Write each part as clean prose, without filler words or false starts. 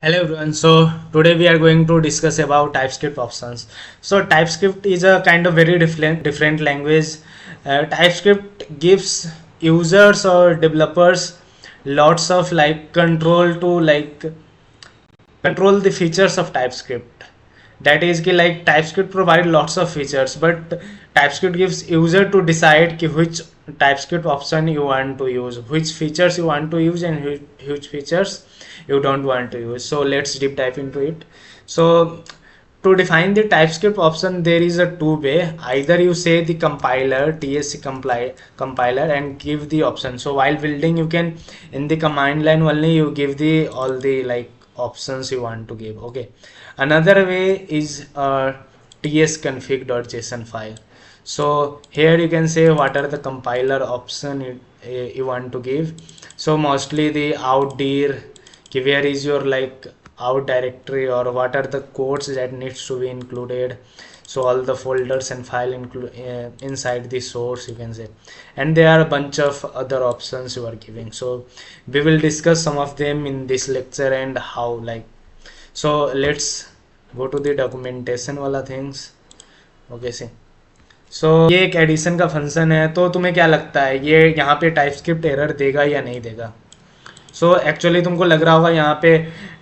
Hello everyone. So today we are going to discuss about TypeScript options. So TypeScript is a kind of very different language. TypeScript gives users or developers lots of control to control the features of TypeScript. That is कि TypeScript provide lots of features, but TypeScript gives user to decide कि which TypeScript option you want to use, which features you want to use, and which features you don't want to use. So let's deep dive into it. So to define the TypeScript option, there is a two way. Either you say the compiler, compiler, and give the option. So while building, you can in the command line only you give the all the options you want to give. Okay. Another way is tsconfig.json file. So here you can say what are the compiler option you want to give. So mostly the out dir, where is your out directory, or what are the codes that needs to be included. So all the folders and file include inside the source, you can say. And there are a bunch of other options you are giving. So we will discuss some of them in this lecture and how so let's go to the documentation वाला things. Okay, see. So ये एक addition का function है, तो तुम्हें क्या लगता है ये यहाँ पे टाइपस्क्रिप्ट एरर देगा या नहीं देगा? सो एक्चुअली तुमको लग रहा होगा यहाँ पे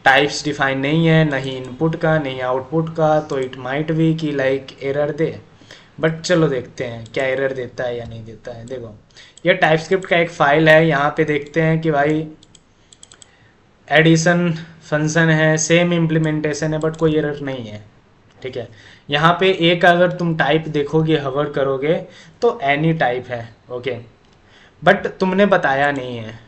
टाइप्स डिफाइन नहीं है, नहीं इनपुट का नहीं आउटपुट का, तो इट माइट बी कि एरर दे. बट चलो देखते हैं क्या एरर देता है या नहीं देता है. देखो ये टाइपस्क्रिप्ट का एक फाइल है, यहाँ पे देखते हैं कि भाई एडिशन फंक्शन है, सेम इम्प्लीमेंटेशन है, बट कोई एरर नहीं है. ठीक है, यहाँ पे एक अगर तुम टाइप देखोगे, हवर करोगे तो एनी टाइप है. ओके, बट तुमने बताया नहीं है,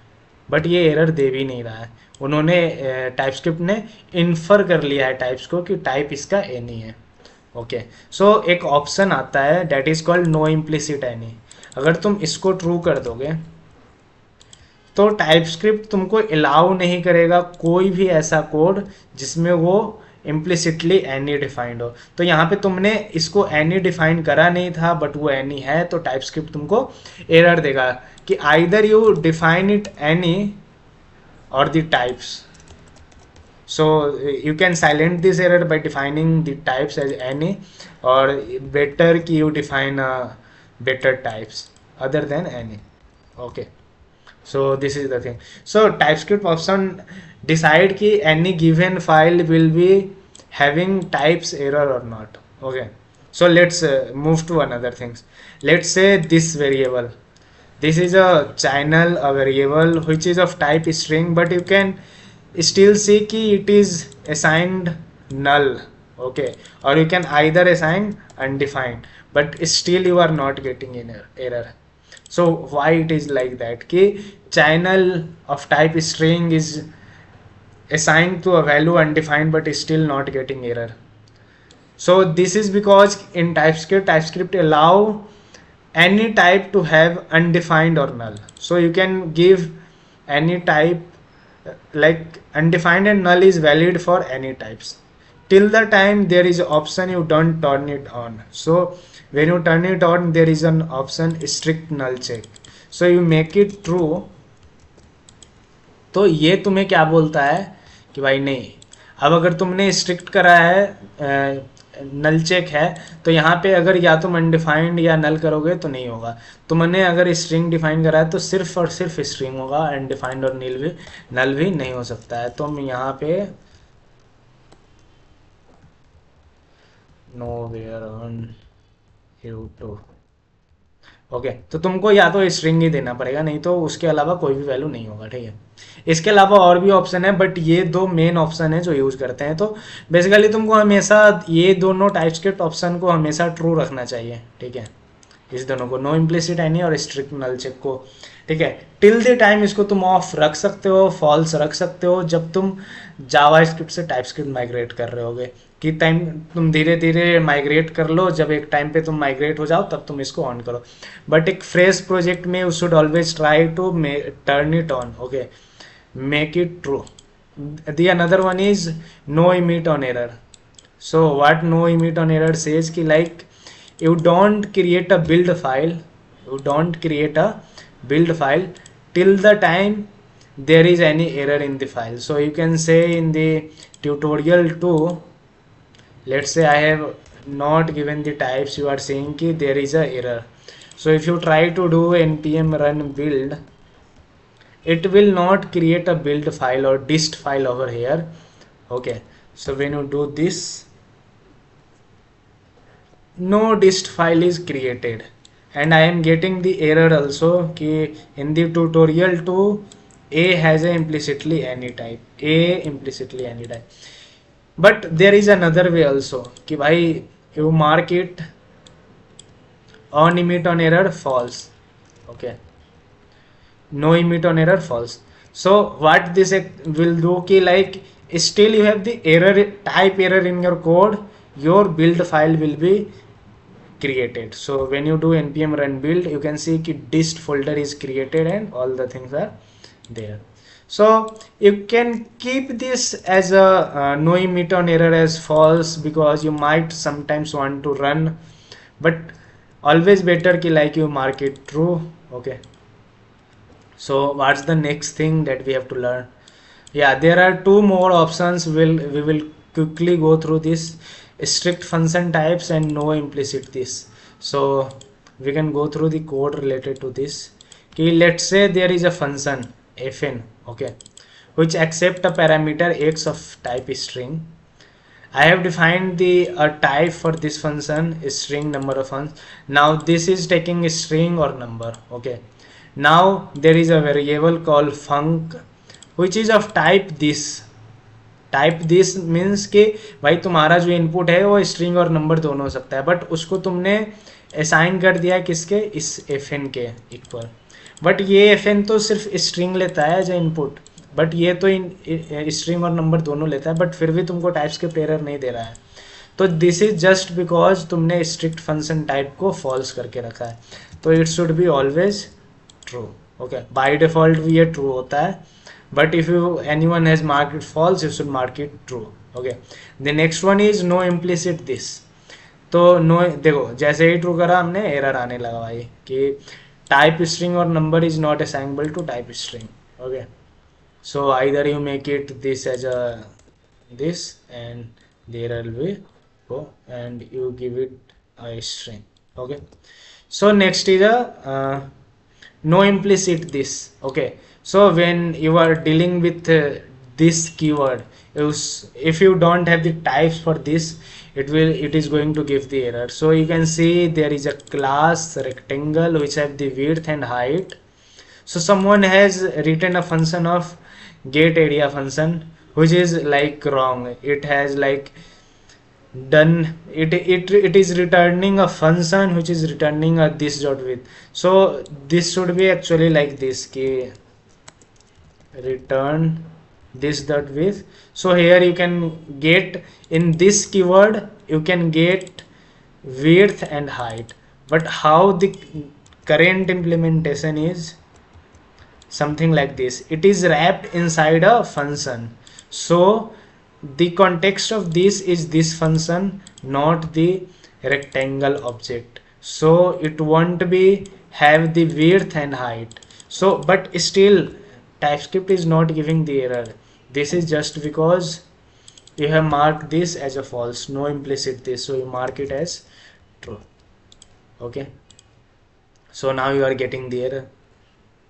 बट ये एरर दे भी नहीं रहा है. उन्होंने टाइपस्क्रिप्ट ने इन्फर कर लिया है टाइप्स को कि टाइप इसका एनी है. ओके, सो एक ऑप्शन आता है that is called no implicit any. अगर तुम इसको ट्रू कर दोगे तो टाइपस्क्रिप्ट तुमको अलाउ नहीं करेगा कोई भी ऐसा कोड जिसमें वो इम्प्लिसिटली एनी डिफाइंड हो. तो यहाँ पे तुमने इसको एनी डिफाइन करा नहीं था, बट वो एनी है, तो टाइपस्क्रिप्ट तुमको एरर देगा कि either you define it any or the types. So you can silent this error by defining the types as any, or better कि you define better types other than any. Okay, so this is the thing. So TypeScript option decide ki any given file will be having types error or not. Okay, so let's move to another things. Let's say this variable, this is a channel, a variable which is of type string, but you can still see ki it is assigned null. Okay, or you can either assign undefined, but still you are not getting error. So why it is like that कि channel of type string is assigned to a value undefined but is still not getting error. So this is because in TypeScript allow any type to have undefined or null. So you can give any type, undefined and null is valid for any types till the time there is an option you don't turn it on. So when you turn it on, there is an option strictNullCheck. So you make it true. तो ये तुम्हें क्या बोलता है कि भाई नहीं, अब अगर तुमने स्ट्रिक्ट करा है, नल चेक है, तो यहाँ पे अगर या तुम अनडिफाइंड या नल करोगे तो नहीं होगा. तुमने अगर स्ट्रिंग डिफाइन करा है तो सिर्फ और सिर्फ स्ट्रिंग होगा, अनडिफाइंड और नल भी नहीं हो सकता है. तो हम यहाँ पे nowhere on u2. ओके, तो तुमको या तो स्ट्रिंग ही देना पड़ेगा, नहीं तो उसके अलावा कोई भी वैल्यू नहीं होगा. ठीक है, इसके अलावा और भी ऑप्शन है, बट ये दो मेन ऑप्शन है जो यूज करते हैं. तो बेसिकली तुमको हमेशा ये दोनों टाइपस्क्रिप्ट ऑप्शन को हमेशा ट्रू रखना चाहिए. ठीक है, इस दोनों को, नो इम्प्लिसिट एनी और स्ट्रिक्ट नल चेक को. ठीक है, टिल द टाइम इसको तुम ऑफ रख सकते हो, फॉल्स रख सकते हो जब तुम जावास्क्रिप्ट से टाइपस्क्रिप्ट माइग्रेट कर रहे होगे. कि टाइम तुम धीरे धीरे माइग्रेट कर लो, जब एक टाइम पे तुम माइग्रेट हो जाओ तब तुम इसको ऑन करो. बट एक फ्रेश प्रोजेक्ट में you should always try to turn it on. Okay, make it true. The another one is noEmitOnError. So what noEmitOnError says कि you don't create a build file till the time there is any error in the file. So you can say in the tutorial 2, let's say I have not given the types, you are saying ki there is a error. So if you try to do npm run build, it will not create a build file or dist file over here. Okay, so when you do this, no dist file is created, and I am getting the error also कि in the tutorial 2 a has a implicitly any type, a implicitly any type. But there is another way also कि भाई you mark it unEmitOnError false. Okay, noEmitOnError false. So what this will do कि like still you have the error, type error in your code, your build file will be created. So when you do npm run build, you can see ki dist folder is created and all the things are there. So you can keep this as a noEmitOnError as false, because you might sometimes want to run, but always better ki like you mark it true. Okay, so what's the next thing that we have to learn? Yeah, there are two more options. We will quickly go through this: strict function types and noImplicitThis. So we can go through the code related to this. Okay, let's say there is a function fn, okay, which accept a parameter x of type string. I have defined the type for this function is string number of ones. Now this is taking a string or number. Okay, now there is a variable called func which is of type this. Type this means कि भाई तुम्हारा जो input है वो string और number दोनों हो सकता है, बट उसको तुमने असाइन कर दिया किसके, इस एफ एन के इक्वल. बट ये एफ एन तो सिर्फ स्ट्रिंग लेता है एज ए इनपुट, बट ये तो स्ट्रिंग और नंबर दोनों लेता है, बट फिर भी तुमको टाइपस्क्रिप्ट एरर नहीं दे रहा है. तो दिस इज जस्ट बिकॉज तुमने स्ट्रिक्ट फंक्शन टाइप को फॉल्स करके रखा है. तो it should be always true. Okay, by default भी ये ट्रू होता है, but if you anyone has marked it false, you should mark it true. Okay, the next one is noImplicitThis. तो नो देखो जैसे ही ट्रू करा हमने एरर आने लगा भाई कि टाइप स्ट्रिंग और number is not assignable to type string. Okay, so either you make it this as a this and the error will go and you give it a string. Okay, so next is a noImplicitThis. Okay, so when you are dealing with this keyword, if you don't have the types for this, it is going to give the error. So you can see there is a class rectangle which have the width and height. So someone has written a function of getArea function which is like wrong. It has like done it is returning a function which is returning a this dot width. So this should be actually like this ki return this dot width. So here you can get in this keyword you can get width and height, but how the current implementation is something like this. It is wrapped inside a function, so the context of this is this function, not the rectangle object. So it won't be have the width and height. So but still TypeScript is not giving the error. This is just because you have marked this as a false, noImplicitThis, so you mark it as true. Okay, so now you are getting the error.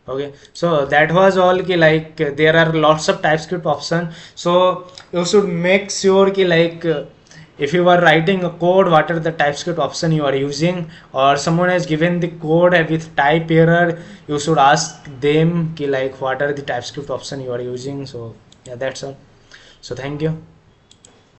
Okay, so that was all ki like there are lots of TypeScript options, so you should make sure ki like if you are writing a code, what are the TypeScript option you are using, or someone has given the code with type error, you should ask them ki like what are the TypeScript option you are using. So yeah, that's all. So thank you.